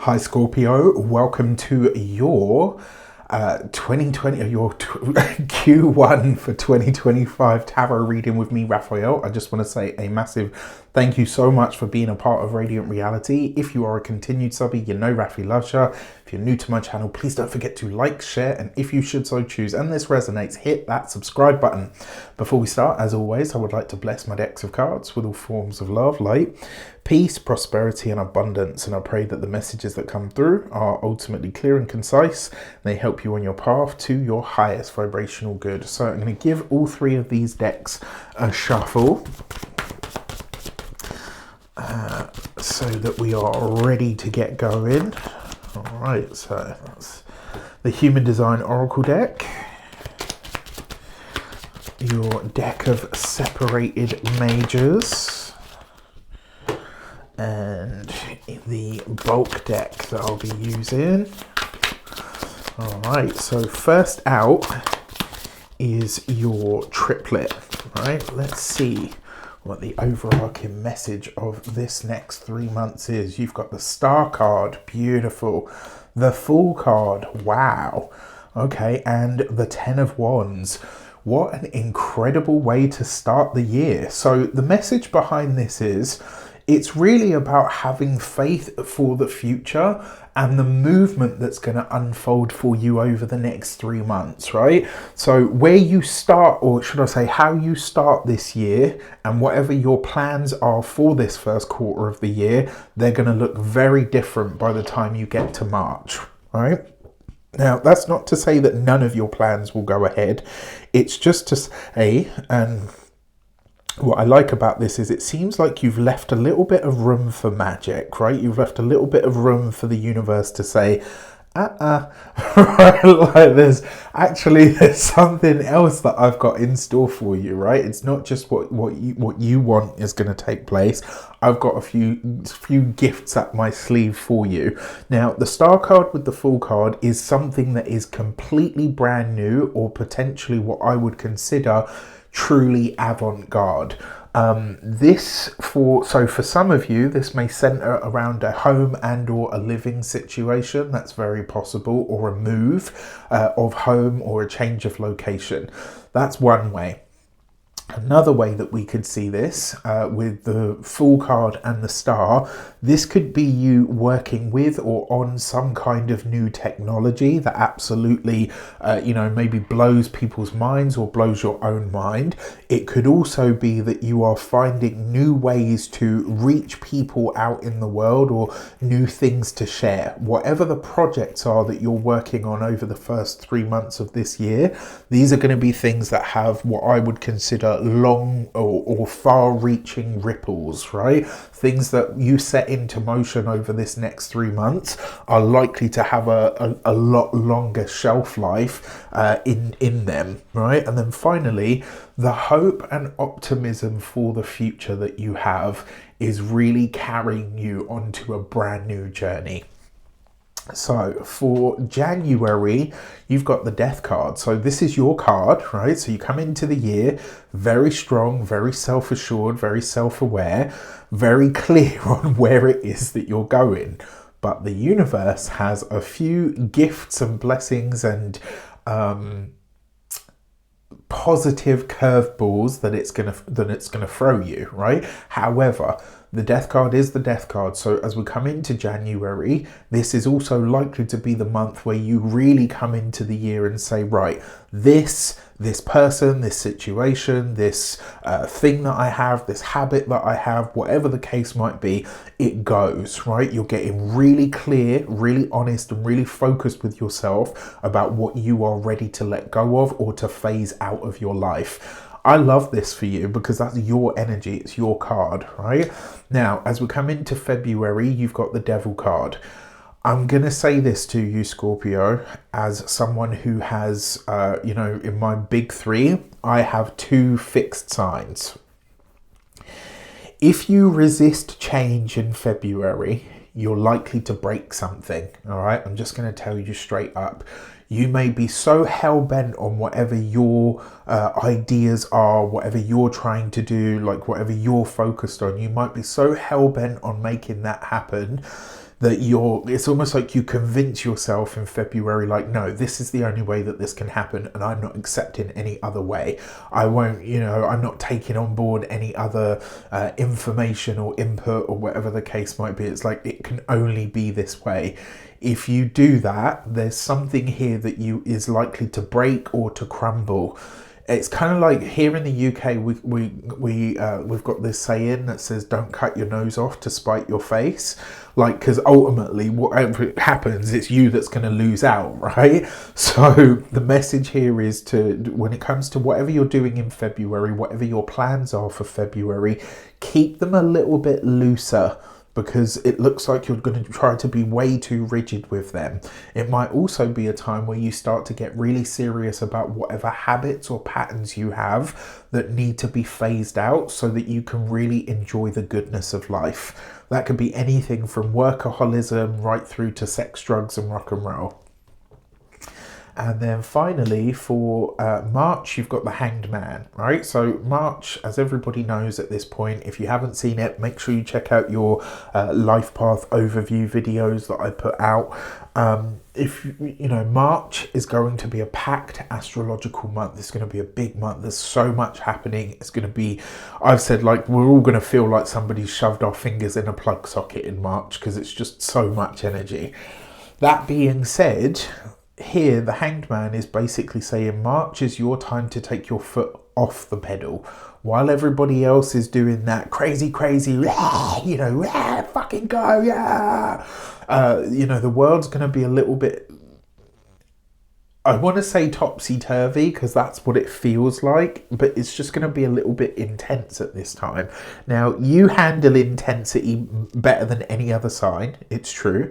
Hi Scorpio, welcome to your 2020, your Q1 for 2025 tarot reading with me, Raphael. I just want to say a massive thank you so much for being a part of Radiant Reality. If you are a continued subby, you know Rafi loves you. If you're new to my channel, please don't forget to like, share, and if you should so choose, and this resonates, hit that subscribe button. Before we start, as always, I would like to bless my decks of cards with all forms of love, light, peace, prosperity, and abundance. And I pray that the messages that come through are ultimately clear and concise. They help you on your path to your highest vibrational good. So I'm going to give all three of these decks a shuffle so that we are ready to get going. All right, so that's the Human Design Oracle deck, your deck of separated majors, and the bulk deck that I'll be using. All right, so first out is your triplet. Right, let's see what the overarching message of this next 3 months is. You've got the Star card, beautiful. The Fool card, wow. Okay, and the Ten of Wands. What an incredible way to start the year. So the message behind this is, it's really about having faith for the future and the movement that's going to unfold for you over the next 3 months, right? So where you start, or should I say how you start this year, and whatever your plans are for this first quarter of the year, they're going to look very different by the time you get to March, right? Now, that's not to say that none of your plans will go ahead. It's just to say, and what I like about this is it seems like you've left a little bit of room for magic, right? You've left a little bit of room for the universe to say, right? Like there's something else that I've got in store for you, right? It's not just what you want is going to take place. I've got a few gifts up my sleeve for you. Now, the Star card with the Fool card is something that is completely brand new, or potentially what I would consider truly avant-garde. For some of you, this may center around a home and or a living situation. That's very possible, or a move of home, or a change of location. That's one way. Another way that we could see this with the Fool card and the Star, this could be you working with or on some kind of new technology that absolutely, maybe blows people's minds or blows your own mind. It could also be that you are finding new ways to reach people out in the world, or new things to share. Whatever the projects are that you're working on over the first 3 months of this year, these are going to be things that have what I would consider long or far-reaching ripples, right? Things that you set into motion over this next 3 months are likely to have a lot longer shelf life in them, right? And then finally, the hope and optimism for the future that you have is really carrying you onto a brand new journey. So for January, you've got the Death card. So this is your card, right? So you come into the year very strong, very self-assured, very self-aware, very clear on where it is that you're going. But the universe has a few gifts and blessings and positive curveballs that it's gonna throw you, right? However, the Death card is the Death card. So as we come into January, this is also likely to be the month where you really come into the year and say, right, this person, this situation, this thing that I have, this habit that I have, whatever the case might be, it goes, right? You're getting really clear, really honest, and really focused with yourself about what you are ready to let go of or to phase out of your life. I love this for you because that's your energy, it's your card, right? Now, as we come into February, you've got the Devil card. I'm going to say this to you, Scorpio, as someone who has, in my big three, I have 2 fixed signs. If you resist change in February, you're likely to break something, all right? I'm just going to tell you straight up. You may be so hell-bent on whatever your ideas are, whatever you're trying to do, like whatever you're focused on. You might be so hell-bent on making that happen that it's almost like you convince yourself in February, like, no, this is the only way that this can happen, and I'm not accepting any other way. I won't, I'm not taking on board any other information or input or whatever the case might be. It's like, it can only be this way. If you do that, there's something here that is likely to break or to crumble. It's kind of like here in the UK, we've got this saying that says, don't cut your nose off to spite your face. Like, because ultimately whatever happens, it's you that's going to lose out, right? So the message here is when it comes to whatever you're doing in February, whatever your plans are for February, keep them a little bit looser, because it looks like you're going to try to be way too rigid with them. It might also be a time where you start to get really serious about whatever habits or patterns you have that need to be phased out so that you can really enjoy the goodness of life. That could be anything from workaholism right through to sex, drugs, and rock and roll. And then finally for March, you've got the Hanged Man, right? So March, as everybody knows at this point, if you haven't seen it, make sure you check out your life path overview videos that I put out. March is going to be a packed astrological month. It's going to be a big month. There's so much happening. It's going to be, I've said, like, we're all going to feel like somebody's shoved our fingers in a plug socket in March, because it's just so much energy. That being said, here the Hanged Man is basically saying March is your time to take your foot off the pedal. While everybody else is doing that crazy, fucking go, yeah. The world's going to be a little bit, I want to say topsy-turvy, because that's what it feels like, but it's just going to be a little bit intense at this time. Now, you handle intensity better than any other sign, it's true.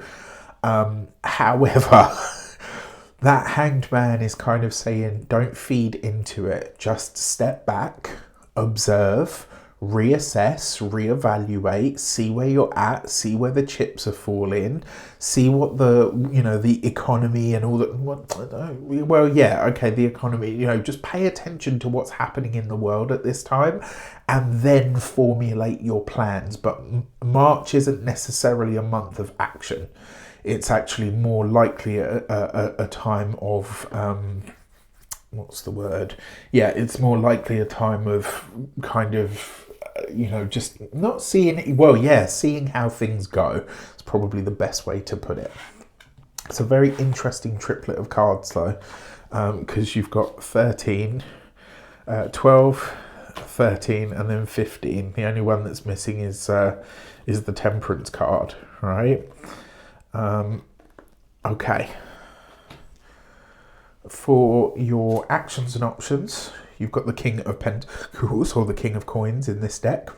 However, that Hanged Man is kind of saying, don't feed into it. Just step back, observe, reassess, reevaluate, see where you're at, see where the chips are falling, see what the economy and all that. The economy, just pay attention to what's happening in the world at this time and then formulate your plans. But March isn't necessarily a month of action. It's actually more likely a time of, it's more likely a time of kind of, just not seeing, seeing how things go. It's probably the best way to put it. It's a very interesting triplet of cards though, because you've got 13, 12, 13, and then 15. The only one that's missing is the Temperance card, right? Okay. For your actions and options, you've got the King of Pentacles or the King of Coins in this deck.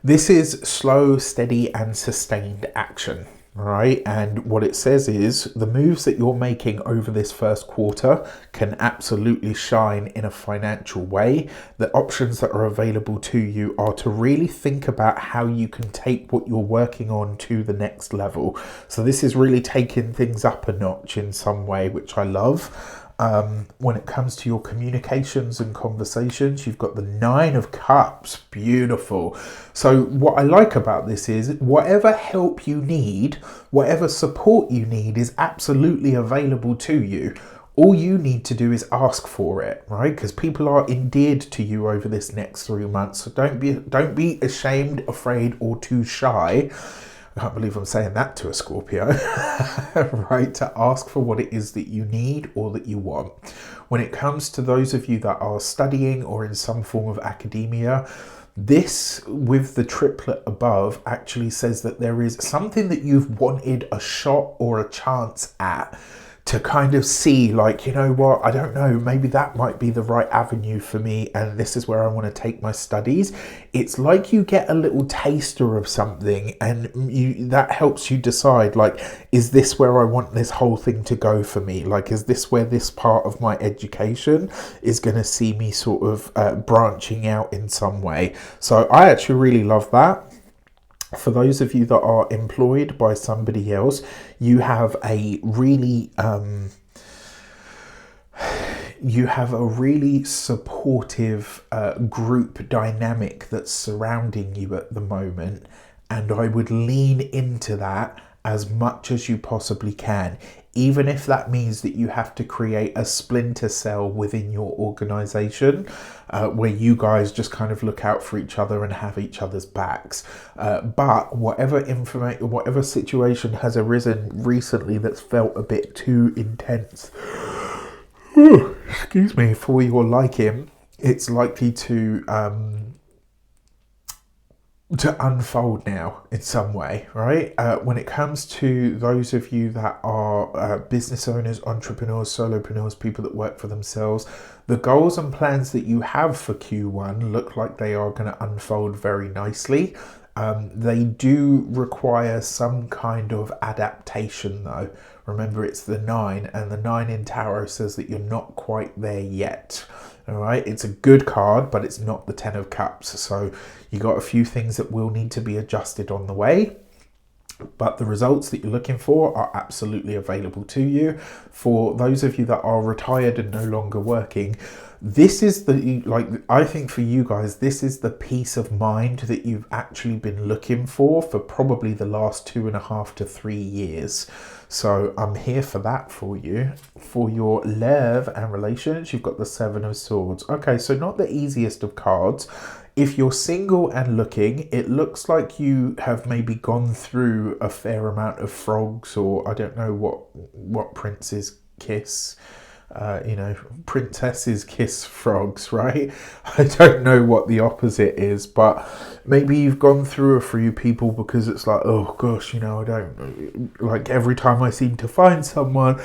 This is slow, steady, and sustained action, right? And what it says is the moves that you're making over this first quarter can absolutely shine in a financial way. The options that are available to you are to really think about how you can take what you're working on to the next level. So this is really taking things up a notch in some way, which I love. When it comes to your communications and conversations, you've got the 9 of Cups. Beautiful. So what I like about this is whatever help you need, whatever support you need is absolutely available to you. All you need to do is ask for it, right? Because people are endeared to you over this next 3 months. So don't be ashamed, afraid, or too shy. I can't believe I'm saying that to a Scorpio, right? To ask for what it is that you need or that you want. When it comes to those of you that are studying or in some form of academia, this with the triplet above actually says that there is something that you've wanted a shot or a chance at, to kind of see, like, you know what, I don't know, maybe that might be the right avenue for me and this is where I want to take my studies. It's like you get a little taster of something and that helps you decide, like, is this where I want this whole thing to go for me? Like, is this where this part of my education is going to see me sort of branching out in some way? So I actually really love that. For those of you that are employed by somebody else, you have a really supportive group dynamic that's surrounding you at the moment, And I would lean into that as much as you possibly can, even if that means that you have to create a splinter cell within your organization, where you guys just kind of look out for each other and have each other's backs. But whatever situation has arisen recently that's felt a bit too intense, excuse me, for your liking, it's likely to unfold now in some way, right? When it comes to those of you that are business owners, entrepreneurs, solopreneurs, people that work for themselves, the goals and plans that you have for Q1 look like they are going to unfold very nicely. They do require some kind of adaptation though. Remember, it's the 9, and the 9 in tarot says that you're not quite there yet. All right, it's a good card, but it's not the 10 of Cups. So you got a few things that will need to be adjusted on the way. But the results that you're looking for are absolutely available to you. For those of you that are retired and no longer working, this is I think for you guys, this is the peace of mind that you've actually been looking for probably the last 2.5 to 3 years. So I'm here for that for you. For your love and relations, you've got the 7 of Swords. Okay, so not the easiest of cards. If you're single and looking, it looks like you have maybe gone through a fair amount of frogs, or I don't know what princes kiss. Princesses kiss frogs, right? I don't know what the opposite is, but maybe you've gone through a few people because it's like, oh gosh, I don't, like every time I seem to find someone,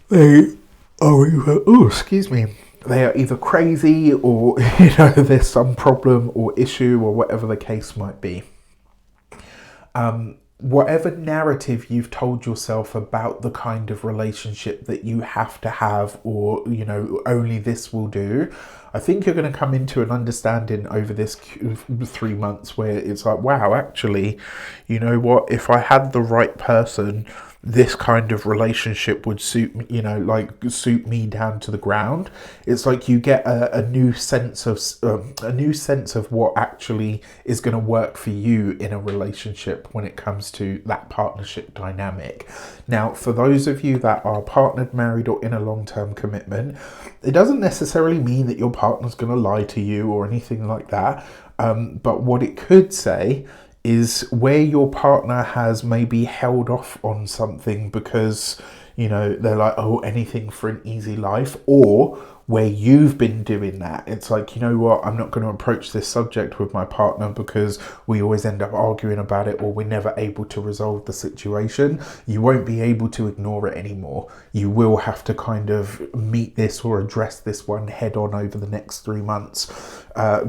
they are excuse me, they are either crazy or, there's some problem or issue or whatever the case might be. Whatever narrative you've told yourself about the kind of relationship that you have to have, or, only this will do, I think you're going to come into an understanding over this 3 months where it's like, wow, actually, you know what, if I had the right person, this kind of relationship would suit me, suit me down to the ground. It's like you get a new sense of what actually is going to work for you in a relationship when it comes to that partnership dynamic. Now, for those of you that are partnered, married, or in a long-term commitment, it doesn't necessarily mean that your partner's going to lie to you or anything like that. But what it could say is where your partner has maybe held off on something because, they're like, oh, anything for an easy life, or where you've been doing that. It's like, you know what, I'm not going to approach this subject with my partner because we always end up arguing about it, or we're never able to resolve the situation. You won't be able to ignore it anymore. You will have to kind of meet this or address this one head on over the next 3 months.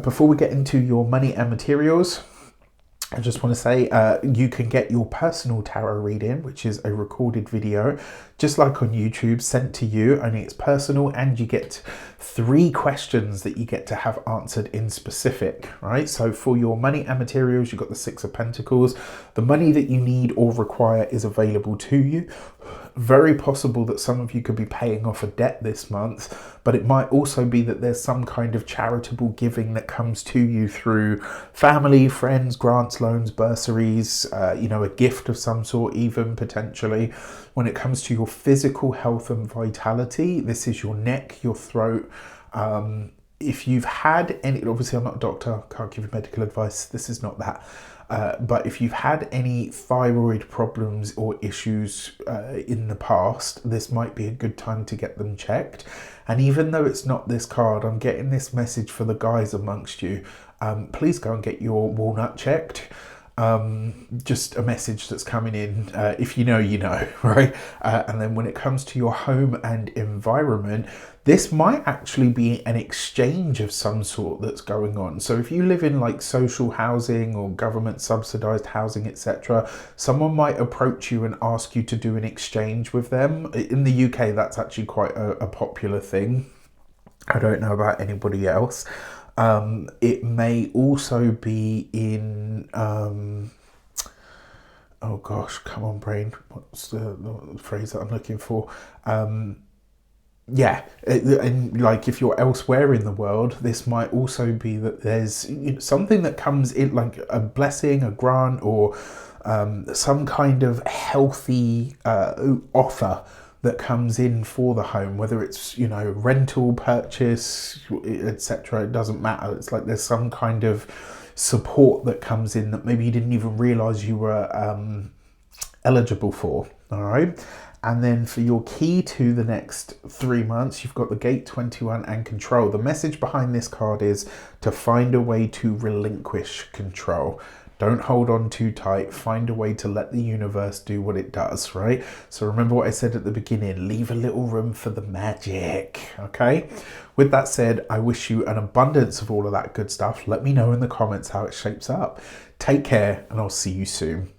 Before we get into your money and materials, I just want to say you can get your personal tarot reading, which is a recorded video, just like on YouTube, sent to you, only it's personal, and you get 3 questions that you get to have answered in specific, right? So for your money and materials, you've got the 6 of Pentacles. The money that you need or require is available to you. Very possible that some of you could be paying off a debt this month, but it might also be that there's some kind of charitable giving that comes to you through family, friends, grants, loans, bursaries, a gift of some sort even potentially. When it comes to your physical health and vitality, this is your neck, your throat. If you've had any, obviously I'm not a doctor, can't give you medical advice, this is not that. But if you've had any thyroid problems or issues in the past, this might be a good time to get them checked. And even though it's not this card, I'm getting this message for the guys amongst you. Please go and get your walnut checked. Just a message that's coming in. If you know, right? And then when it comes to your home and environment, this might actually be an exchange of some sort that's going on. So if you live in like social housing or government subsidized housing, etc., someone might approach you and ask you to do an exchange with them. In the UK, that's actually quite a popular thing. I don't know about anybody else. It may also be in, oh gosh, come on brain, what's the phrase that I'm looking for? yeah, and like if you're elsewhere in the world, this might also be that there's something that comes in, like a blessing, a grant, or some kind of healthy offer that comes in for the home, whether it's rental, purchase, etc. It doesn't matter. It's like there's some kind of support that comes in that maybe you didn't even realize you were eligible for. All right. And then for your key to the next 3 months, you've got the Gate 21 and Control. The message behind this card is to find a way to relinquish control. Don't hold on too tight. Find a way to let the universe do what it does, right? So remember what I said at the beginning, leave a little room for the magic, okay? With that said, I wish you an abundance of all of that good stuff. Let me know in the comments how it shapes up. Take care, and I'll see you soon.